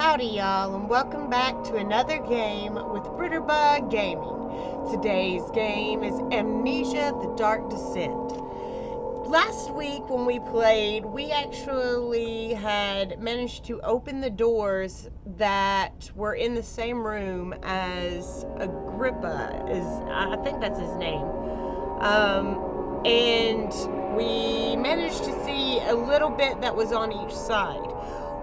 Howdy y'all, and welcome back to another game with Britterbug Gaming. Today's game is Amnesia, The Dark Descent. Last week when we played, we actually had managed to open the doors that were in the same room as Agrippa, I think that's his name. And we managed to see a little bit that was on each side.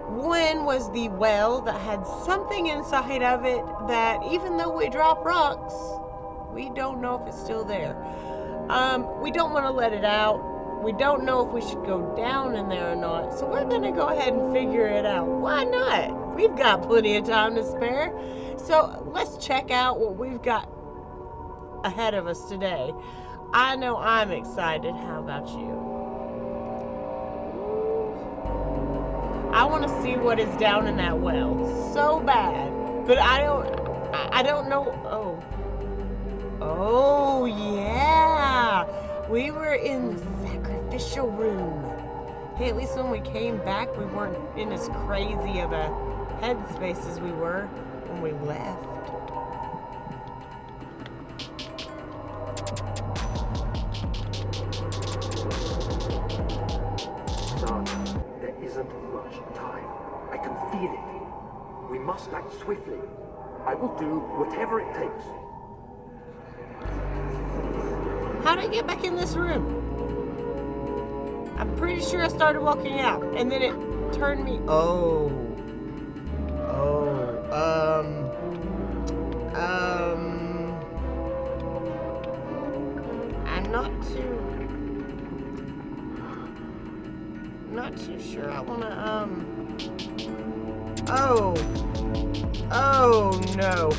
One was the well that had something inside of it that, even though we drop rocks, we don't know if it's still there. We don't want to let it out. We don't know if we should go down in there or not. So we're going to go ahead and figure it out. Why not? We've got plenty of time to spare. So let's check out what we've got ahead of us today. I know I'm excited. How about you? I want to see what is down in that well so bad, but I don't know. Oh yeah, we were in the sacrificial room. Hey, at least when we came back, we weren't in as crazy of a headspace as we were when we left. There isn't much time. I can feel it. We must act swiftly. I will do whatever it takes. How did I get back in this room? I'm pretty sure I started walking out, and then it turned me... I'm not too sure I want to, no.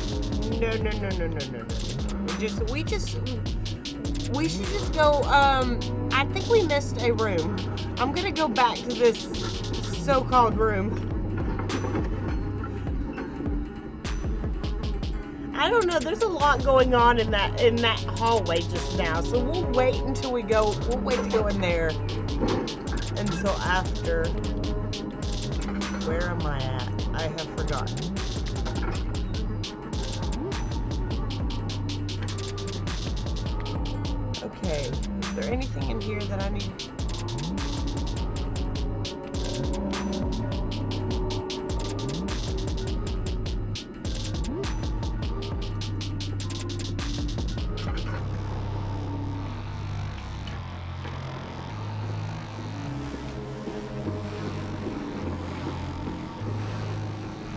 We should just go, I think we missed a room. I'm gonna go back to this so-called room. I don't know, there's a lot going on in that hallway just now, so we'll wait until we'll wait to go in there until after. Where am I at? I have forgotten. Okay, is there anything in here that I need?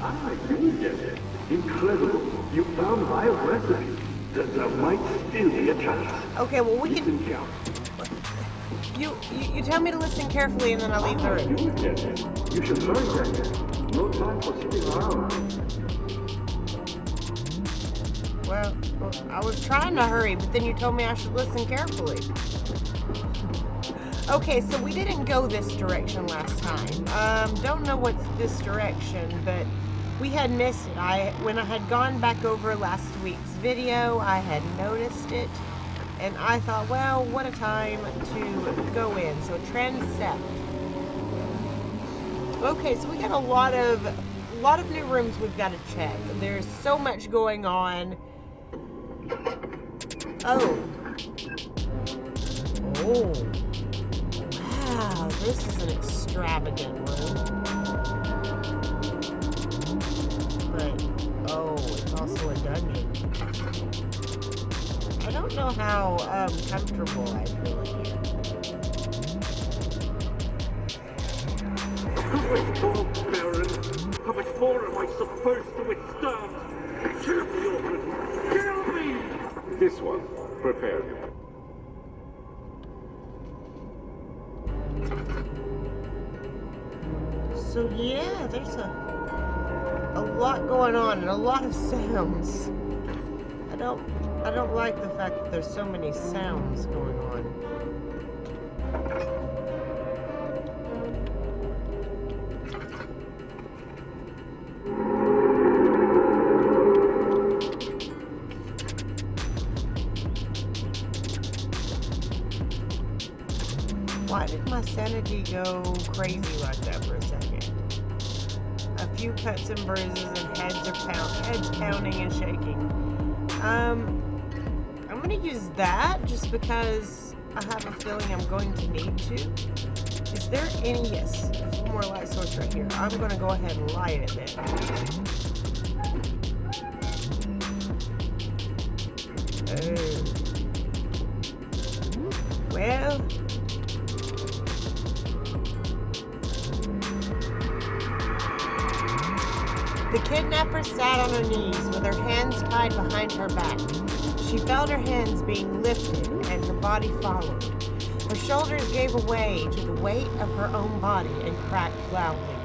I did get it. Incredible. You found my recipe. There might still be a chance. Okay, well we can... You tell me to listen carefully and then I'll leave the room. You get it. You should hurry then. No time for sitting around. Well, I was trying to hurry, but then you told me I should listen carefully. Okay, so we didn't go this direction last time. Don't know what's this direction, but we had missed it. When I had gone back over last week's video, I had noticed it, and I thought, well, what a time to go in. So transept. Okay, so we got a lot of new rooms we've got to check. There's so much going on. Oh. Wow, this is an extravagant room. But, it's also a dungeon. I don't know how comfortable I feel in here. Baron, how much more am I supposed to withstand? Kill me, Orphan! Kill me! This one. Prepare him. So yeah, there's a lot going on and a lot of sounds. I don't like the fact that there's so many sounds going on. Why did my sanity go crazy like that for a second? few cuts and bruises, and heads pounding and shaking. I'm gonna use that just because I have a feeling I'm going to need to. Is there any? Yes, there's one more light source right here. I'm gonna go ahead and light it then. Oh. Well. The kidnapper sat on her knees with her hands tied behind her back. She felt her hands being lifted and her body followed. Her shoulders gave way to the weight of her own body and cracked loudly.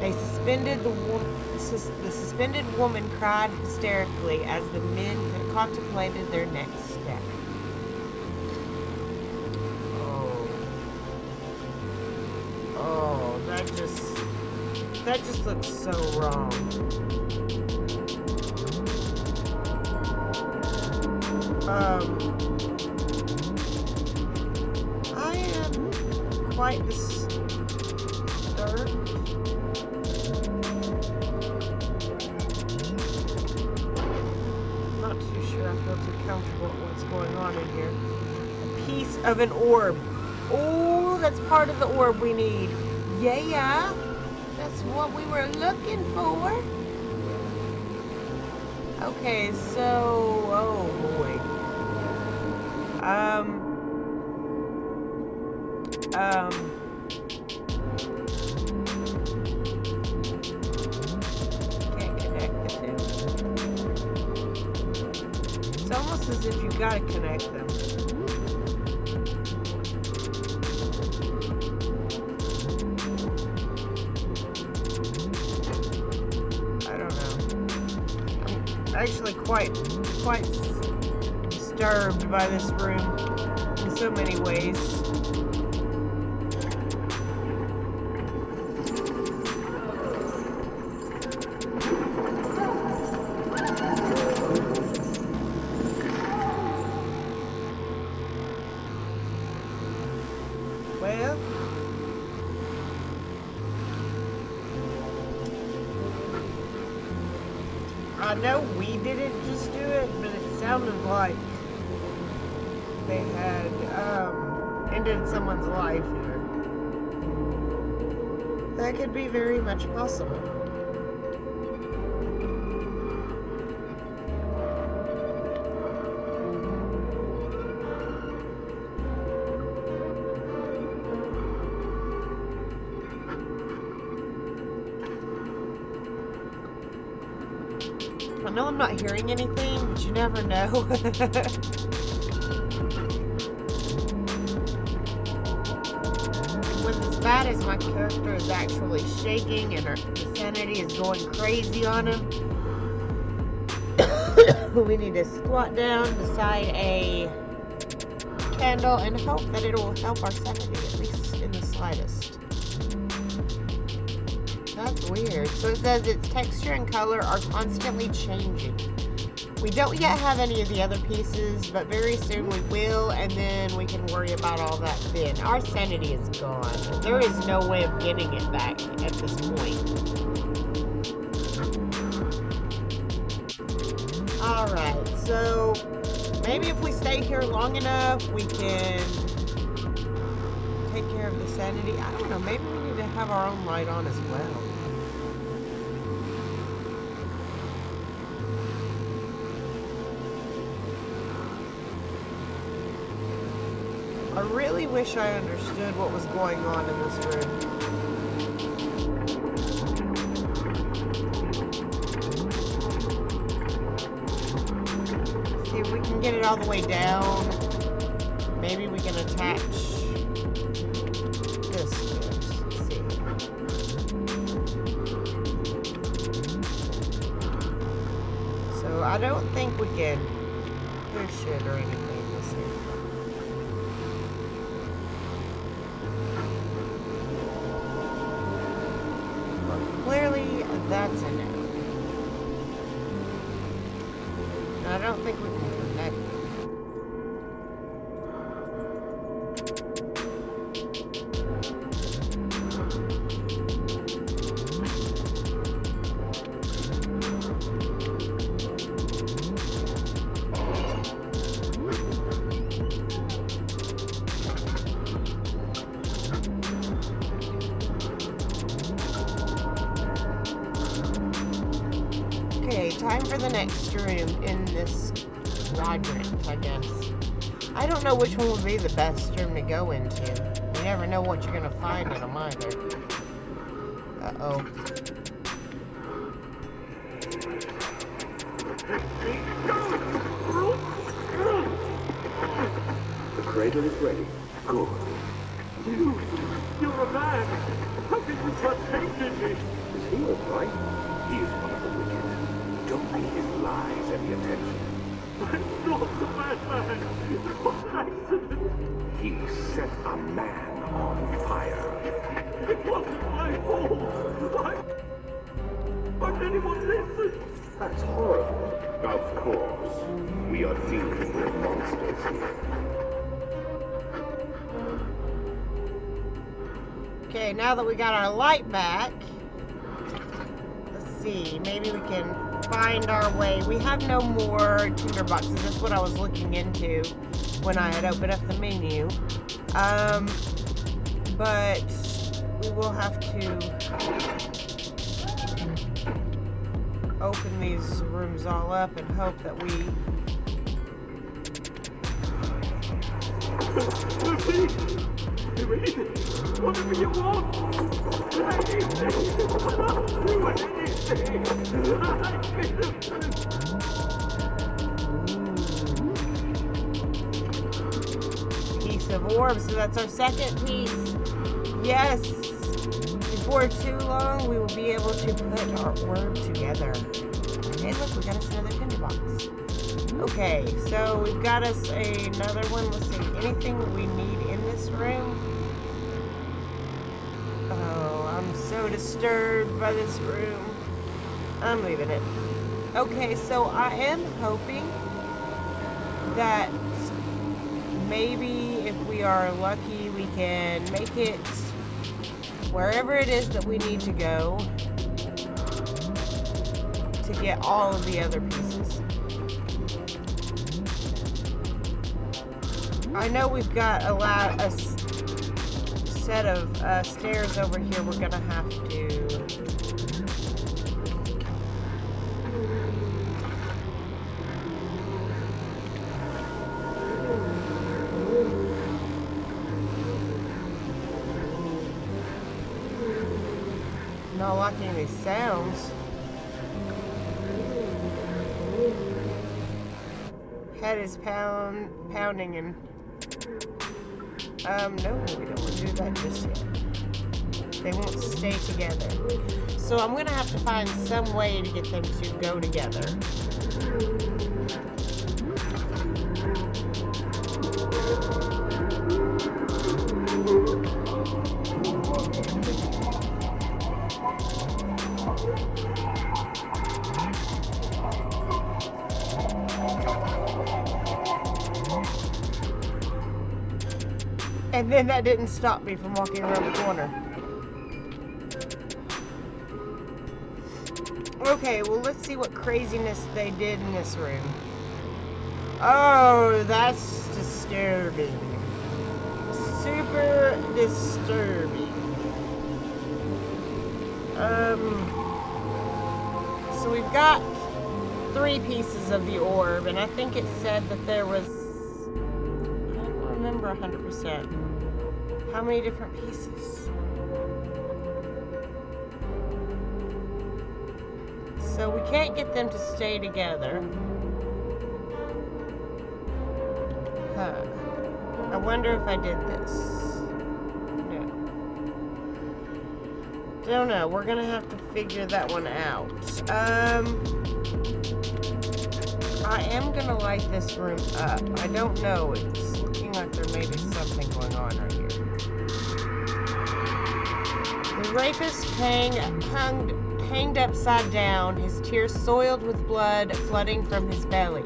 The suspended woman cried hysterically as the men contemplated their next step. Oh, that just looks so wrong. I am quite disturbed. I'm not too sure I feel too comfortable with what's going on in here. A piece of an orb. Oh, that's part of the orb we need. Yeah. That's what we were looking for. Okay, so, oh boy. Can't connect the two. It's almost as if you gotta connect them. Actually quite disturbed by this room in so many ways. Well, I know we didn't just do it, but it sounded like they had ended someone's life here. That could be very much possible. I know I'm not hearing anything, but you never know. When as bad as my character is actually shaking and her sanity is going crazy on him, we need to squat down beside a candle and hope that it will help our sanity, at least in the slightest. That's weird. So it says its texture and color are constantly changing. We don't yet have any of the other pieces, but very soon we will, and then we can worry about all that then. Our sanity is gone. There is no way of getting it back at this point. Alright, so maybe if we stay here long enough, we can take care of the sanity. I don't know, maybe we need to have our own light on as well. I really wish I understood what was going on in this room. See if we can get it all the way down. Maybe we can attach this. Let's see. So I don't think we can push it or anything this here. Clearly, that's a no. I don't think we can connect them. time for the next room in this quadrant, I guess. I don't know which one would be the best room to go into. You never know what you're gonna find in them either. Uh-oh. The cradle is ready. Good. You're a man. How can you trust taking me? Is he all right? He is one of the wicked. Don't pay his lies any attention. I'm not a bad man. It was an accident. He set a man on fire. It wasn't my fault. Why did anyone listen? That's horrible. Of course. We are dealing with monsters here. Okay, now that we got our light back, let's see, maybe we can find our way. We have no more tinder boxes. That's what I was looking into when I had opened up the menu. But we will have to open these rooms all up and hope that we... Whatever you want. Anything. I'll do anything. Piece of orb, so that's our second piece. Yes. Before too long, we will be able to put our orb together. Hey, look, we got us another tinderbox. Okay, so we've got us another one. Let's see, anything we need in this room? Oh, I'm so disturbed by this room. I'm leaving it. Okay, so I am hoping that maybe if we are lucky, we can make it wherever it is that we need to go to get all of the other pieces. I know we've got a set of stairs over here we're gonna have to... Not liking these sounds. Head is pounding and... no, we don't want to do that just yet. They won't stay together. So I'm gonna have to find some way to get them to go together. And then that didn't stop me from walking around the corner. Okay, well, let's see what craziness they did in this room. Oh, that's disturbing. Super disturbing. So we've got 3 pieces of the orb, and I think it said that there was... I don't remember 100%. How many different pieces? So we can't get them to stay together. Huh. I wonder if I did this. No. Don't know. We're gonna have to figure that one out. I am gonna light this room up. I don't know. It's looking like there may be something going on right here. The rapist hanged upside down, his tears soiled with blood flooding from his belly.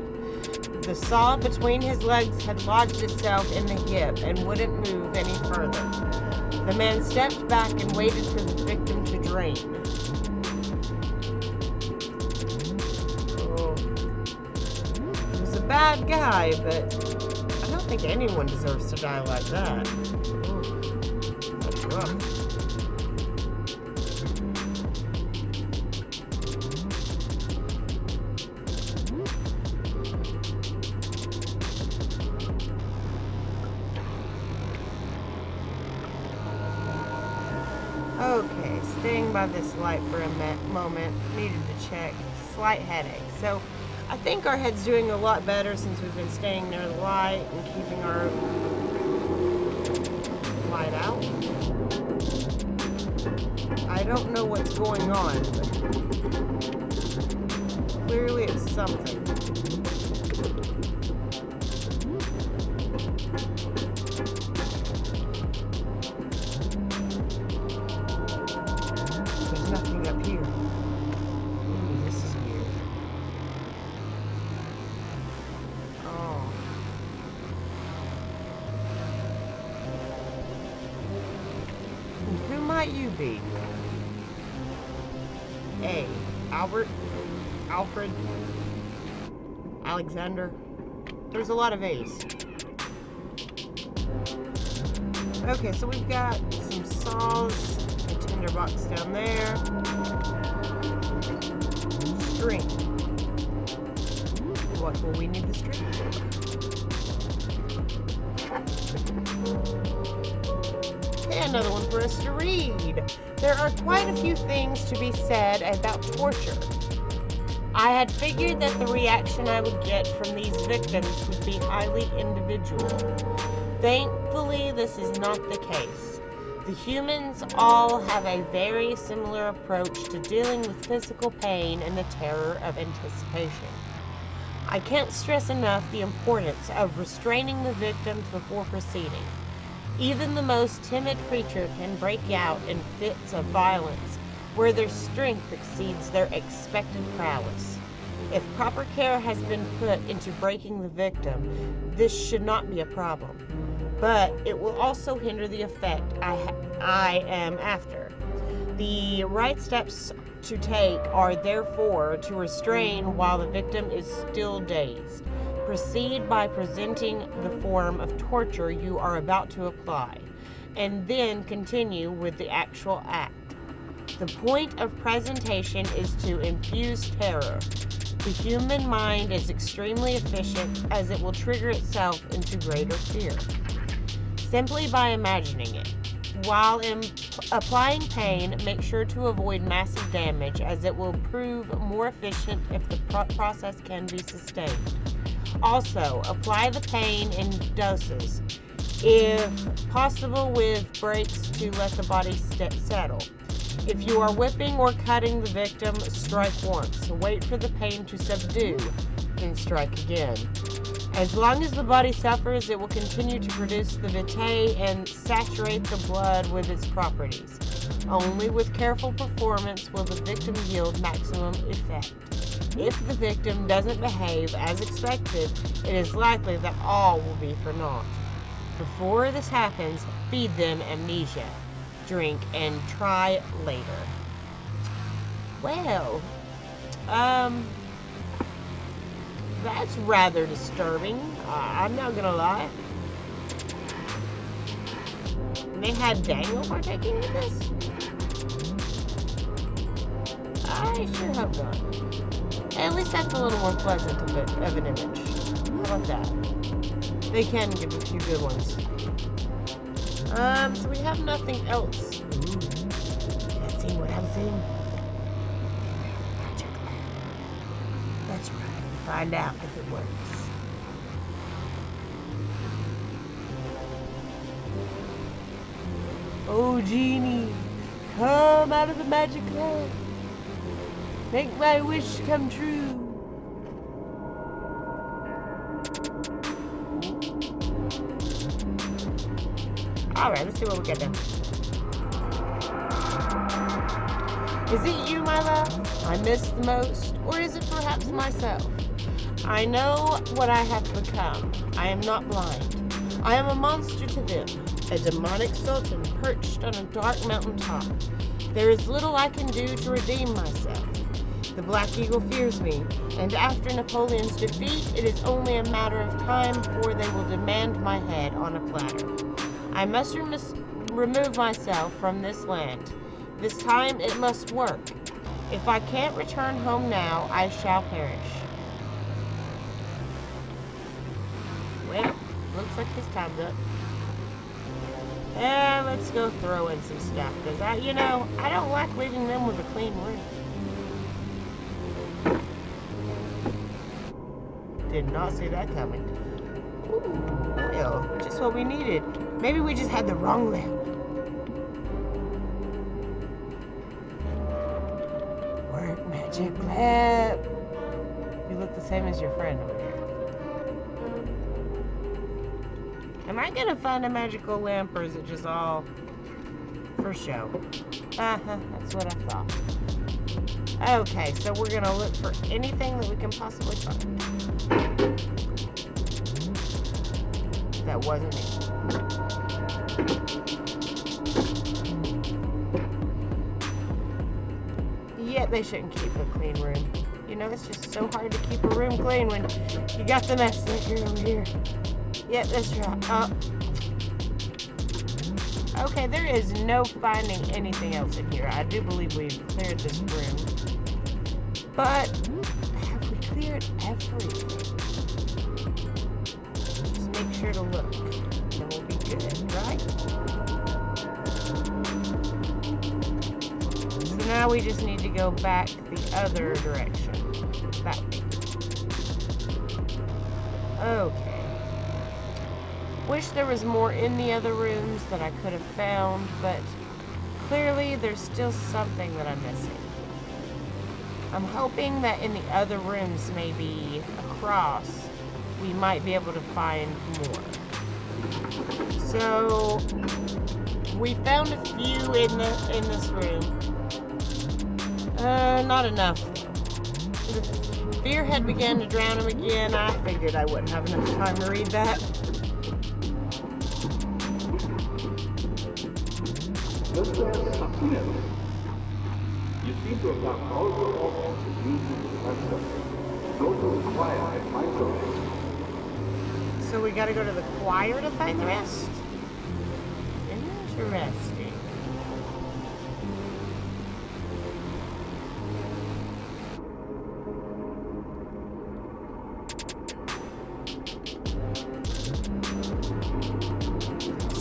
The saw between his legs had lodged itself in the hip and wouldn't move any further. The man stepped back and waited for the victim to drain. Oh. He was a bad guy, but I don't think anyone deserves to die like that. Ooh. That's rough. Okay, staying by this light for a moment. Needed to check. Slight headache. So, I think our head's doing a lot better since we've been staying near the light and keeping our light out. I don't know what's going on, but clearly it's something. There's nothing up here. Ooh, this is weird. Oh. Who might you be? A. Albert? Alfred? Alexander? There's a lot of A's. Okay, so we've got some saws, a tinderbox down there, string. What will we need the string for? Okay, another one for us to read. There are quite a few things to be said about torture. I had figured that the reaction I would get from these victims would be highly individual. Thankfully, this is not the case. The humans all have a very similar approach to dealing with physical pain and the terror of anticipation. I can't stress enough the importance of restraining the victims before proceeding. Even the most timid creature can break out in fits of violence where their strength exceeds their expected prowess. If proper care has been put into breaking the victim, this should not be a problem. But it will also hinder the effect I am after. The right steps to take are therefore to restrain while the victim is still dazed. Proceed by presenting the form of torture you are about to apply, and then continue with the actual act. The point of presentation is to infuse terror. The human mind is extremely efficient as it will trigger itself into greater fear, simply by imagining it. While applying pain, make sure to avoid massive damage as it will prove more efficient if the process can be sustained. Also, apply the pain in doses, if possible with breaks to let the body settle. If you are whipping or cutting the victim, strike once. Wait for the pain to subdue, then strike again. As long as the body suffers, it will continue to produce the vitae and saturate the blood with its properties. Only with careful performance will the victim yield maximum effect. If the victim doesn't behave as expected, it is likely that all will be for naught. Before this happens, feed them amnesia. Drink and try later. Well, that's rather disturbing. I'm not gonna lie. And they had Daniel partaking in this? I sure hope not. At least that's a little more pleasant of an image. How about that? They can give a few good ones. So we have nothing else. Ooh. Let's see what I'm seeing. Check that. That's right. Find out if it works. Oh, genie, come out of the magic lamp. Make my wish come true. Alright, let's see what we get then. Is it you, my love, I miss the most, or is it perhaps myself? I know what I have become. I am not blind. I am a monster to them, a demonic sultan perched on a dark mountain top. There is little I can do to redeem myself. The Black Eagle fears me, and after Napoleon's defeat, it is only a matter of time before they will demand my head on a platter. I must remove myself from this land. This time it must work. If I can't return home now, I shall perish. Well, looks like his time's up. And let's go throw in some stuff, because I don't like leaving them with a clean room. Did not see that coming. Ooh, oil, just what we needed. Maybe we just had the wrong lamp. Work, magic lamp. You look the same as your friend over here. Am I gonna find a magical lamp, or is it just all for show? That's what I thought. Okay, so we're gonna look for anything that we can possibly find. That wasn't me. Yet they shouldn't keep a clean room. You know, it's just so hard to keep a room clean when you got the mess maker over here. Yep, that's right. Okay, there is no finding anything else in here. I do believe we've cleared this room. But have we cleared everything? Just make sure to look. And we'll be good, right? So now we just need to go back the other direction. That way. Okay. Wish there was more in the other rooms that I could have found, but clearly there's still something that I'm missing. I'm hoping that in the other rooms, maybe across, we might be able to find more. So we found a few in this room. Not enough. The spearhead began to drown him again. I figured I wouldn't have enough time to read that. Does there something else? You seem to have done all your options to use the answer. Go to the choir and find the rest. So we gotta go to the choir to find the rest? Interesting.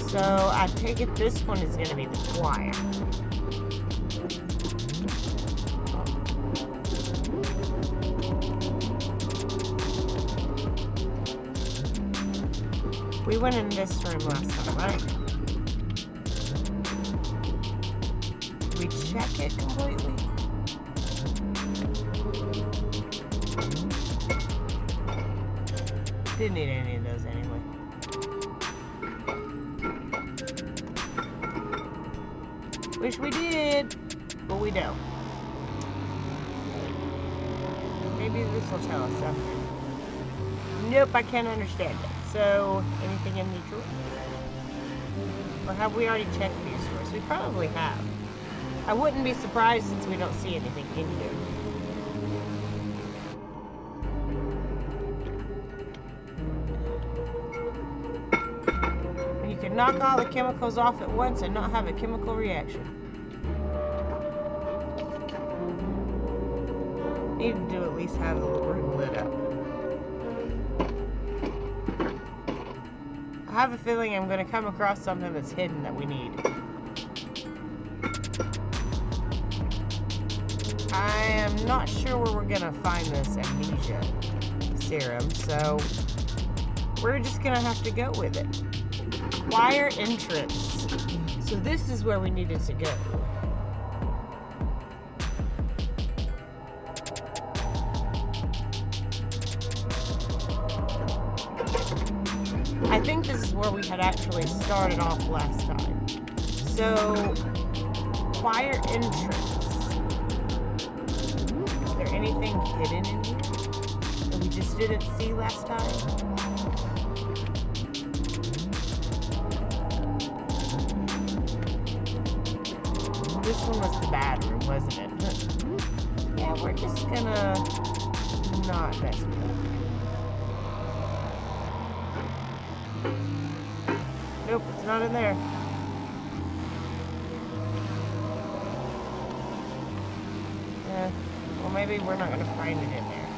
So I take it this one is gonna be the choir. We went in this room last time, right? Did we check it completely? Didn't need any of those anyway. Wish we did, but we don't. Maybe this will tell us something. Nope, I can't understand it. So, anything in the drawer? Or have we already checked these drawers? We probably have. I wouldn't be surprised since we don't see anything in here. And you can knock all the chemicals off at once and not have a chemical reaction. Need to at least have the room lit up. I have a feeling I'm going to come across something that's hidden that we need. I am not sure where we're going to find this amnesia serum, so we're just going to have to go with it. Choir entrance. So this is where we needed to go. I think this is where we had actually started off last time. So, choir entrance. Is there anything hidden in here that we just didn't see last time? This one was the bad room, wasn't it? Yeah, we're just gonna not mess with it. Nope, it's not in there. Well, maybe we're not going to find it in there.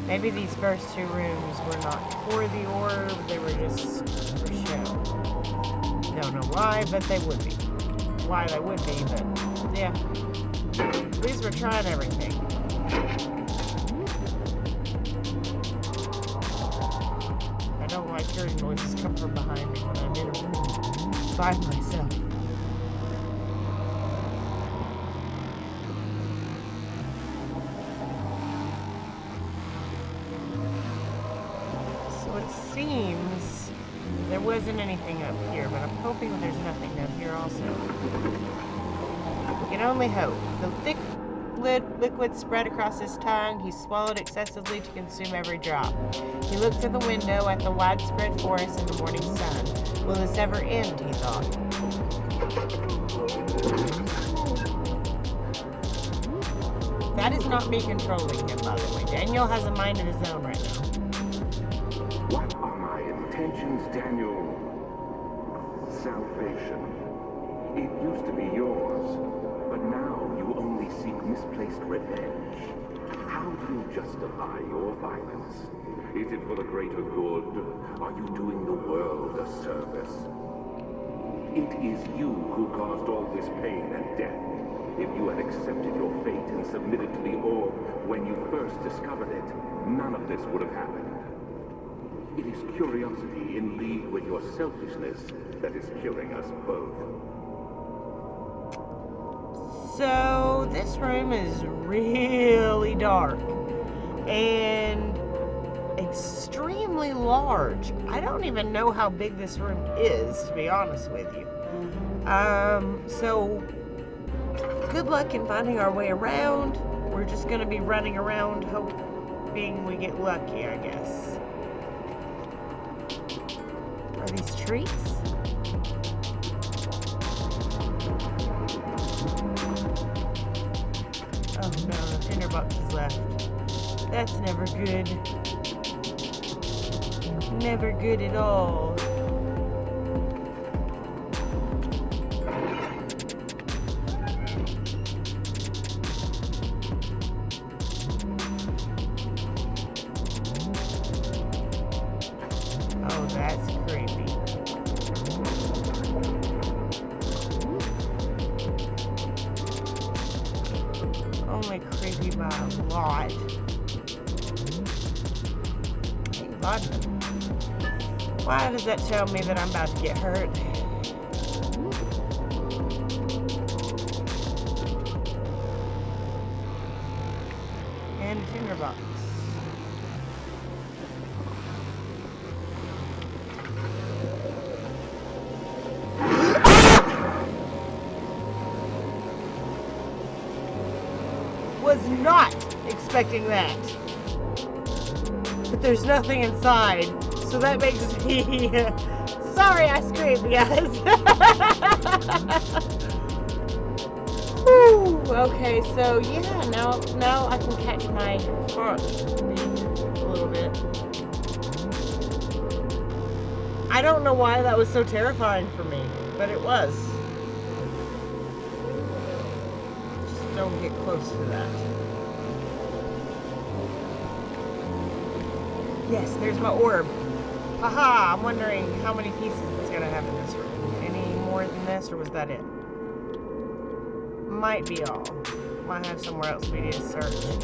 Maybe these first two rooms were not for the orb, they were just for show. Don't know why, but they would be. Why they would be, but yeah. At least we're trying everything. I don't like hearing noises come from behind me when I'm in a room by myself. So it seems there wasn't anything up here, but I'm hoping there's nothing down here also. We can only hope. The thick liquid spread across his tongue. He swallowed excessively to consume every drop. He looked through the window at the widespread forest and the morning sun. Will this ever end, he thought. That is not me controlling him, by the way. Daniel has a mind of his own right now. What are my intentions, Daniel? Salvation. It used to be yours, but now you only seek misplaced revenge. How do you justify your violence? Is it for the greater good? Are you doing the world a service? It is you who caused all this pain and death. If you had accepted your fate and submitted to the orb when you first discovered it, none of this would have happened. It is curiosity in league with your selfishness that is killing us both. So, this room is really dark and extremely large. I don't even know how big this room is, to be honest with you. So, good luck in finding our way around. We're just going to be running around hoping we get lucky, I guess. Are these trees? Oh no, the tinderbox is left. That's never good. Never good at all. Oh, that's creepy. Only creepy by a lot. Hey, Bodman. Why does that tell me that I'm about to get hurt? And a tinderbox. Was not expecting that. But there's nothing inside, so that makes me sorry I screamed, guys. Whew. Okay, so yeah, now I can catch my heart beat a little bit. I don't know why that was so terrifying for me, but it was. Don't get close to that. Yes, there's my orb. Haha, I'm wondering how many pieces it's gonna have in this room. Any more than this, or was that it? Might be all. Might have somewhere else we need to search.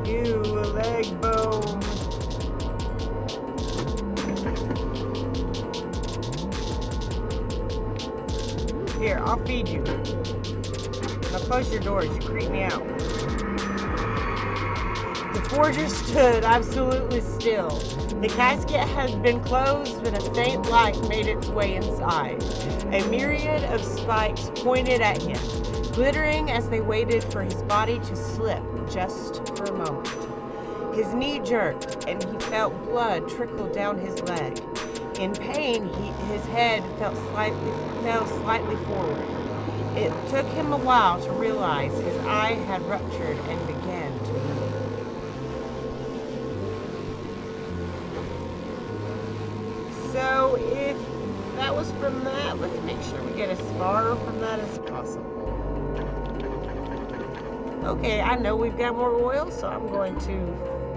Ew, a leg bone. Here, I'll feed you. Now close your doors, you creep me out. The forger stood absolutely still. The casket had been closed, but a faint light made its way inside. A myriad of spikes pointed at him, glittering as they waited for his body to slip just for a moment. His knee jerked, and he felt blood trickle down his leg. In pain, his head fell slightly forward. It took him a while to realize his eye had ruptured and began to move. So if that was from that, let's make sure we get as far from that as possible. Okay, I know we've got more oil, so I'm going to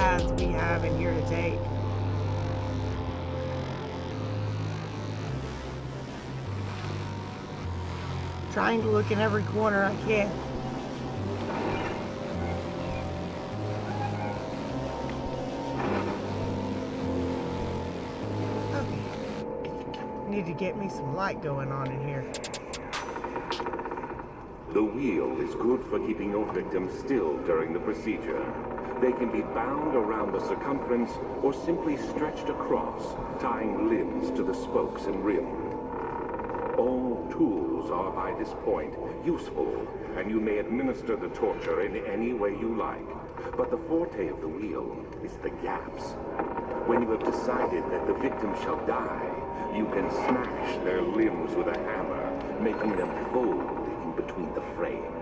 paths we have in here to take. Trying to look in every corner I can. Okay. Need to get me some light going on in here. The wheel is good for keeping your victims still during the procedure. They can be bound around the circumference or simply stretched across, tying limbs to the spokes and rim. All tools are by this point useful, and you may administer the torture in any way you like. But the forte of the wheel is the gaps. When you have decided that the victim shall die, you can smash their limbs with a hammer, making them fold in between the frame.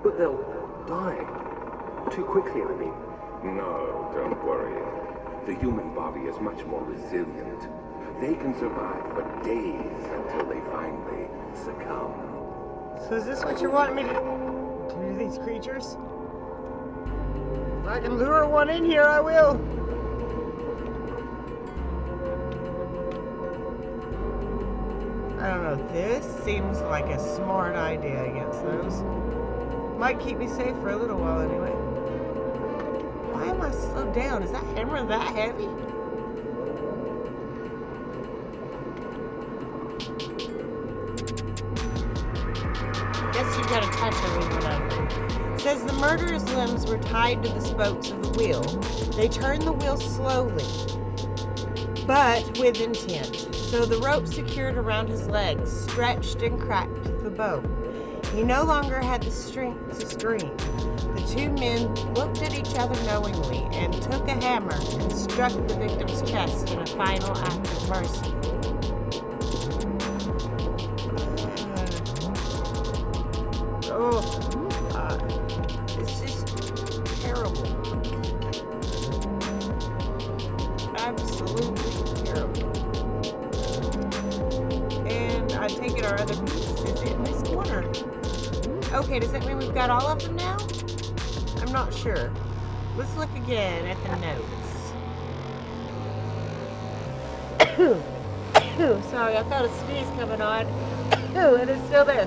But they'll die. Too quickly, I mean. No, don't worry. The human body is much more resilient. They can survive for days until they finally succumb. So is this what you're wanting me to do to these creatures? If I can lure one in here, I will. I don't know. This seems like a smart idea against those. Might keep me safe for a little while anyway. Why am I slowed down? Is that hammer that heavy? Guess you've got to touch everything. It says the murderer's limbs were tied to the spokes of the wheel. They turned the wheel slowly, but with intent. So the rope secured around his legs stretched and cracked the bone. He no longer had the strength to scream. The two men looked at each other knowingly and took a hammer and struck the victim's chest in a final act of mercy. It's just terrible. Absolutely terrible. And I take it our other piece is in this corner. Okay, does that mean we've got all of them now? I'm not sure. Let's look again at the notes. Sorry, I felt a sneeze coming on. And it's still there.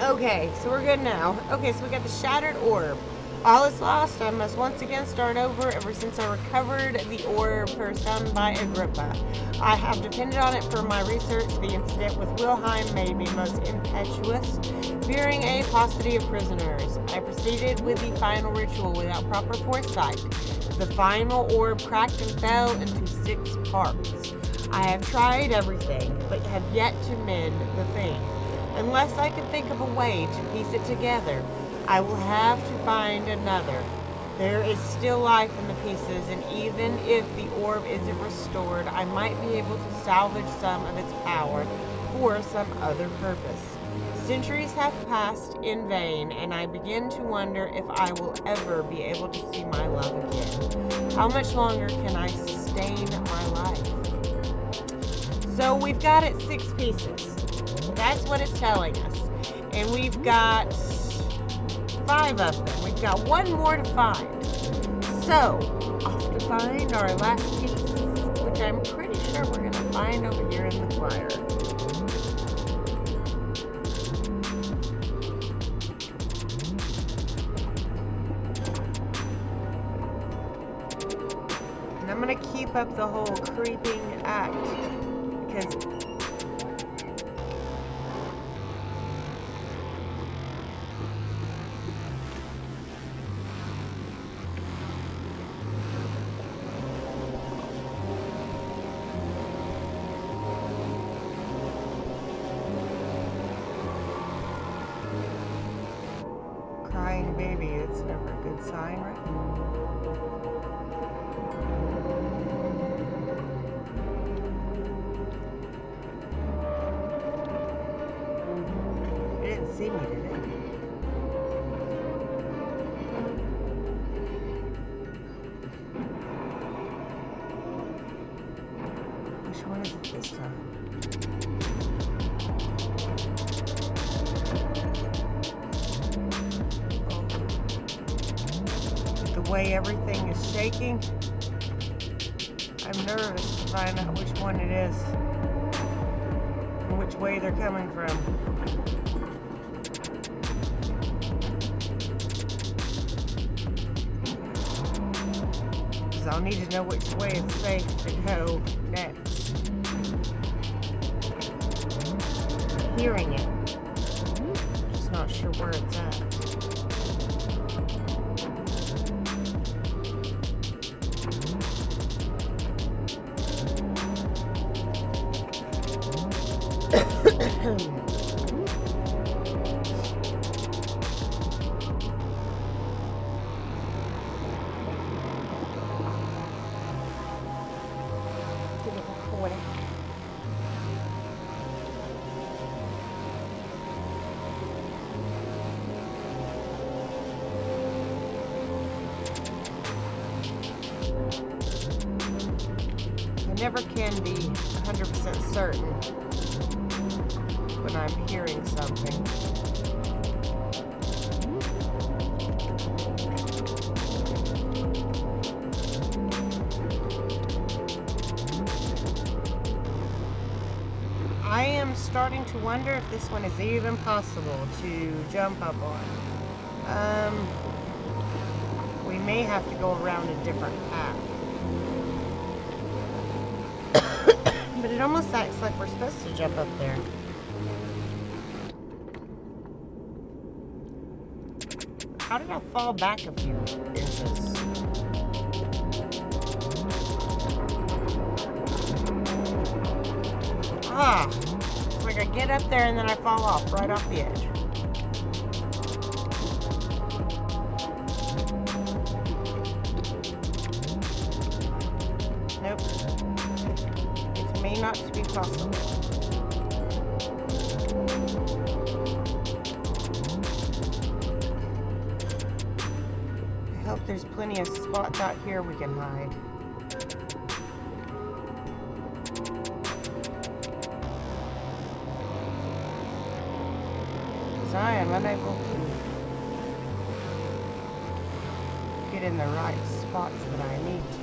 Okay, so we're good now. Okay, so we got the shattered orb. All is lost. I must once again start over. Ever since I recovered the orb first found by Agrippa, I have depended on it for my research. The incident with Wilhelm made me most impetuous, fearing a paucity of prisoners. I proceeded with the final ritual without proper foresight. The final orb cracked and fell into 6 parts. I have tried everything, but have yet to mend the thing. Unless I can think of a way to piece it together, I will have to find another. There is still life in the pieces, and even if the orb isn't restored, I might be able to salvage some of its power for some other purpose. Centuries have passed in vain, and I begin to wonder if I will ever be able to see my love again. How much longer can I sustain my life? So we've got it 6 pieces. That's what it's telling us. And we've got 5 of them. We've got 1 more to find. So, off to find our last piece, which I'm pretty sure we're going to find over here in the choir. And I'm going to keep up the whole creeping act, because crying baby, it's never a good sign, right? It didn't see me, did it? Which one is it this time? the way everything is shaking, I'm nervous to find out which one it is and which way they're coming from. Because I'll need to know which way it's safe to go next. I'm hearing it. Just not sure where it's at. I never can be 100% certain when I'm hearing something. I am starting to wonder if this one is even possible to jump up on. We may have to go around a different path. But it almost acts like we're supposed to jump up there. How did I fall back a few inches? Ah, it's like I get up there and then I fall off right off the edge. Nope. It may not be possible. I hope there's plenty of spots out here we can hide. Because I am unable to get in the right spots that I need to.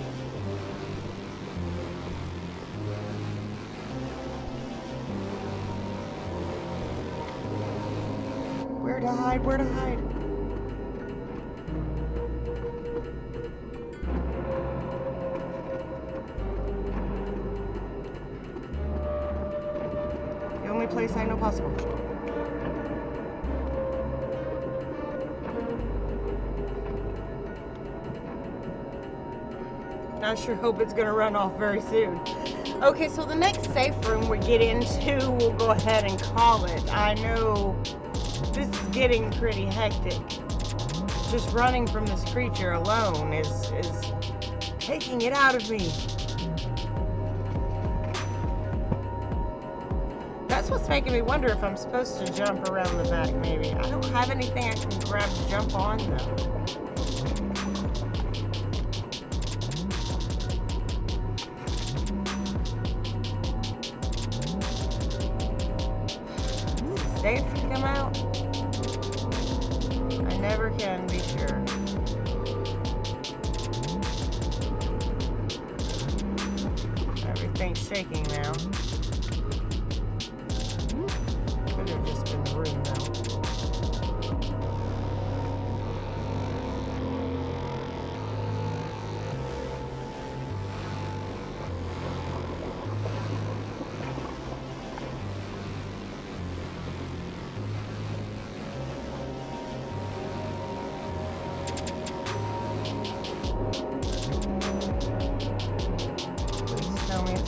Where to hide? Where to hide? The only place I know possible. I sure hope it's going to run off very soon. Okay, so the next safe room we get into, we'll go ahead and call it. I know this is getting pretty hectic. Just running from this creature alone is taking it out of me. That's what's making me wonder if I'm supposed to jump around the back, maybe. I don't have anything I can grab to jump on, though. Safe to come out? I never can be sure. Everything's shaking now. Could have just been the room though.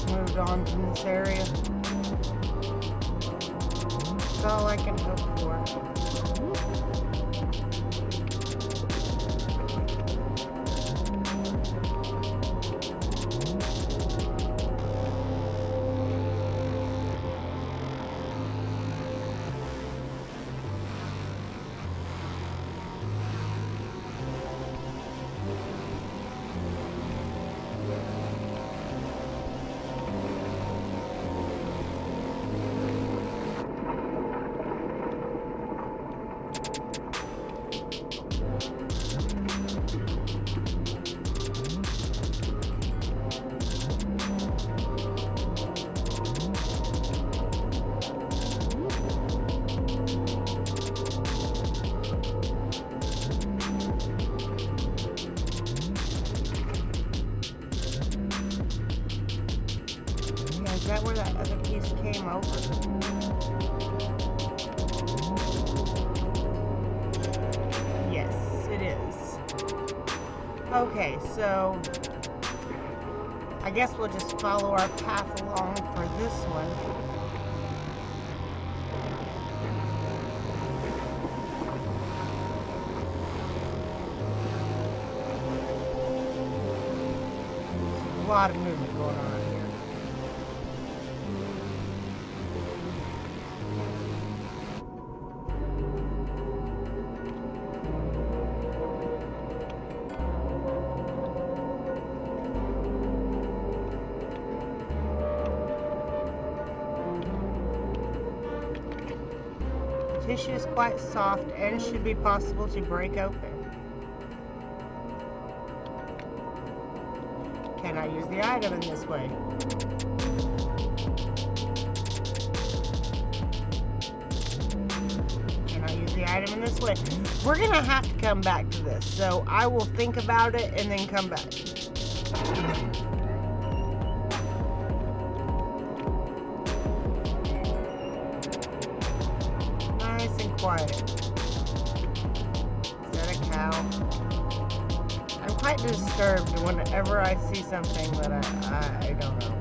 Moved on from this area. That's all I can hope for. that where that other piece came over? Yes, it is. Okay, so I guess we'll just follow our path along for this one. There's a lot of movement going on here. Tissue is quite soft and should be possible to break open. Can I use the item in this way? Can I use the item in this way? We're gonna have to come back to this, so I will think about it and then come back. Quiet. Is that a cow? I'm quite disturbed whenever I see something that I don't know.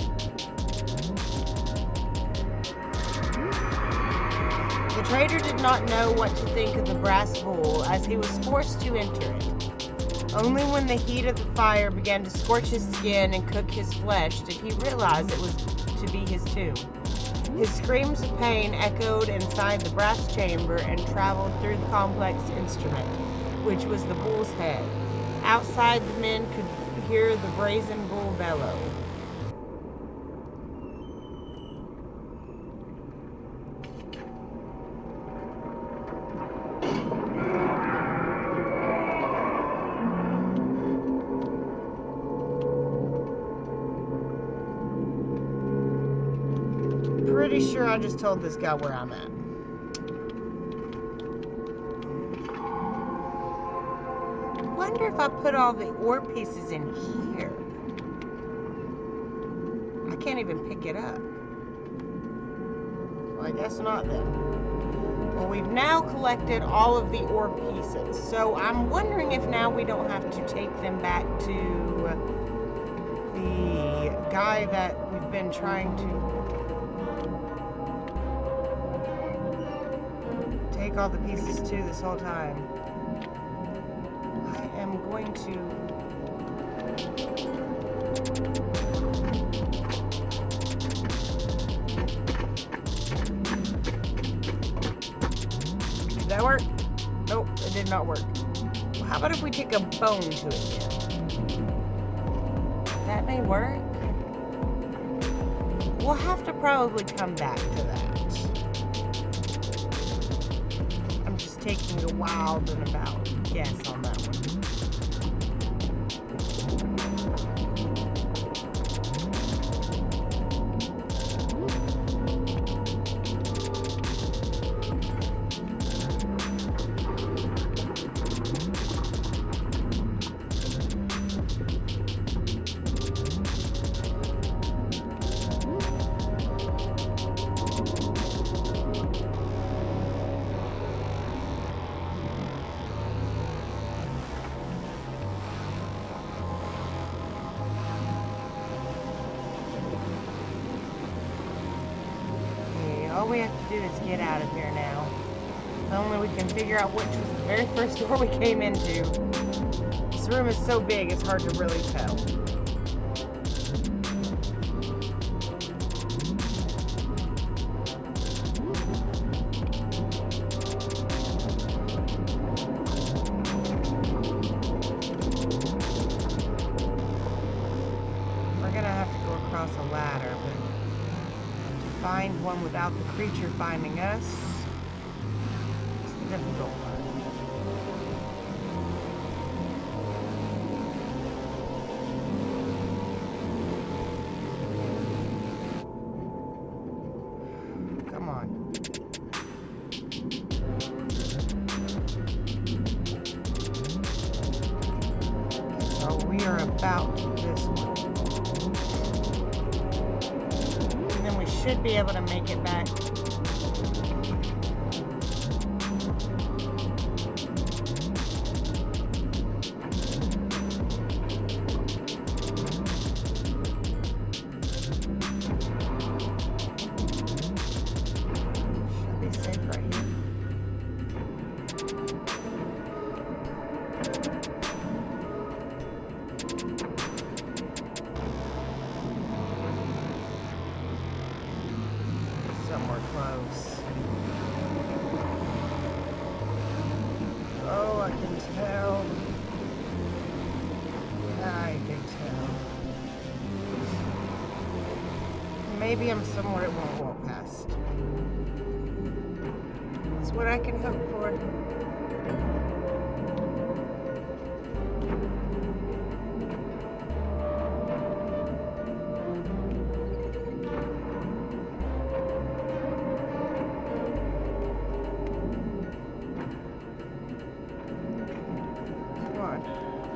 The trader did not know what to think of the brass bowl as he was forced to enter it. Only when the heat of the fire began to scorch his skin and cook his flesh did he realize it was to be his tomb. His screams of pain echoed inside the brass chamber and traveled through the complex instrument, which was the bull's head. Outside, the men could hear the brazen bull bellow. Pretty sure I just told this guy where I'm at. Wonder if I put all the ore pieces in here. I can't even pick it up. Well, I guess not then. Well, we've now collected all of the ore pieces, so I'm wondering if now we don't have to take them back to the guy that we've been trying to take all the pieces to this whole time. I am going to... Did that work? Nope, it did not work. Well, how about if we take a bone to it then? That may work. We'll have to probably come back to that. Taking a wild and about guess on that one. All we have to do is get out of here now. If only we can figure out which was the very first door we came into. This room is so big, it's hard to really tell. We're gonna have to go across a ladder, but find one without the creature finding us. It's a difficult one. Come on. So we are about this one. should be able to make it back. Should be safe right here. Somewhere close. Oh, I can tell. I can tell. Maybe I'm somewhere it won't walk past. That's what I can hope for.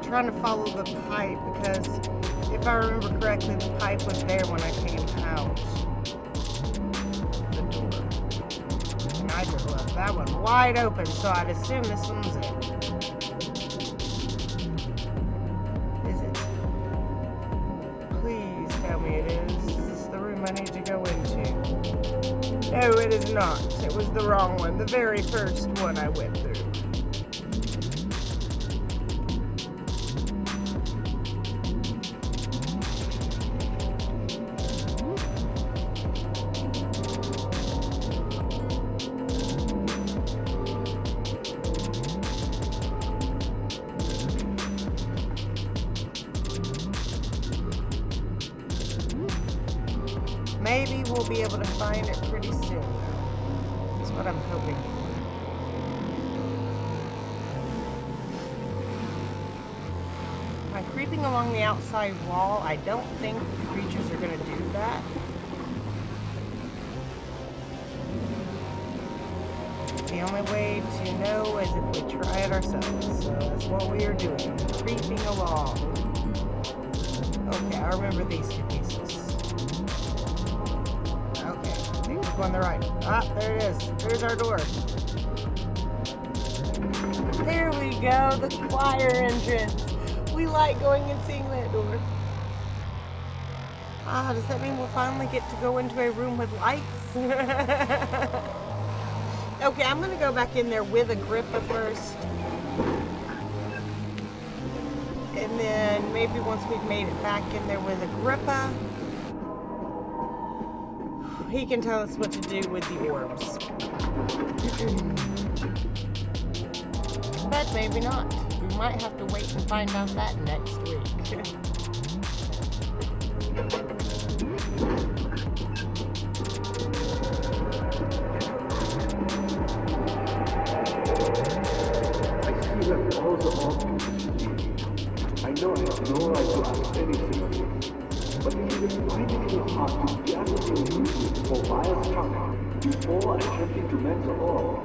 Trying to follow the pipe because if I remember correctly, the pipe was there when I came out the door. And I just left that one wide open, so I'd assume this one's it. Is it? Please tell me it is. Is this the room I need to go into? No, it is not. It was the wrong one. The very first one I went through. Maybe we'll be able to find it pretty soon. That's what I'm hoping for. By creeping along the outside wall, I don't think the creatures are going to do that. The only way to know is if we try it ourselves. So that's what we are doing. Creeping along. Okay, I remember these two pieces. Okay, I think we're going the right. Ah, there it is. There's our door. There we go, the choir entrance. We like going and seeing that door. Ah, does that mean we'll finally get to go into a room with lights? Okay, I'm going to go back in there with Agrippa first. And then maybe once we've made it back in there with Agrippa, he can tell us what to do with the orbs. But maybe not. We might have to wait and find out that next week. All the objects. I know I have no right to ask anything of you, but if you find it in your heart to gather the illusions for vile struggle before attempting to mend the orb,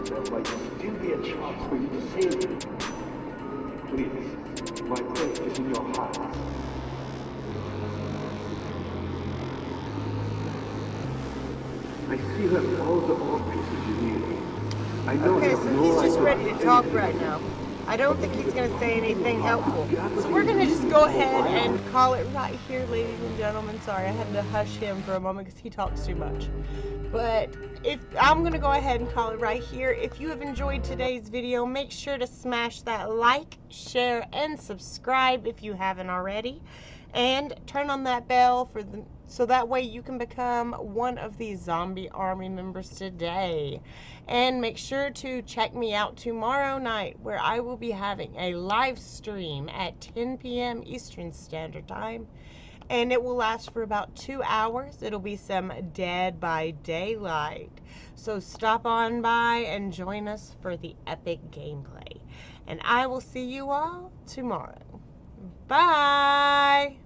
there might still be a chance for you to save it. Please, my faith is in your heart. I still have all the orb pieces you need. I know Okay, so he's just ready to talk right now. I don't think he's going to say anything helpful. So we're going to just go ahead and call it right here, ladies and gentlemen. Sorry, I had to hush him for a moment because he talks too much. But I'm going to go ahead and call it right here. If you have enjoyed today's video, make sure to smash that like, share, and subscribe if you haven't already. And turn on that bell so that way you can become one of these zombie army members today. And make sure to check me out tomorrow night where I will be having a live stream at 10 p.m. Eastern Standard Time. And it will last for about 2 hours. It'll be some Dead by Daylight. So stop on by and join us for the epic gameplay. And I will see you all tomorrow. Bye!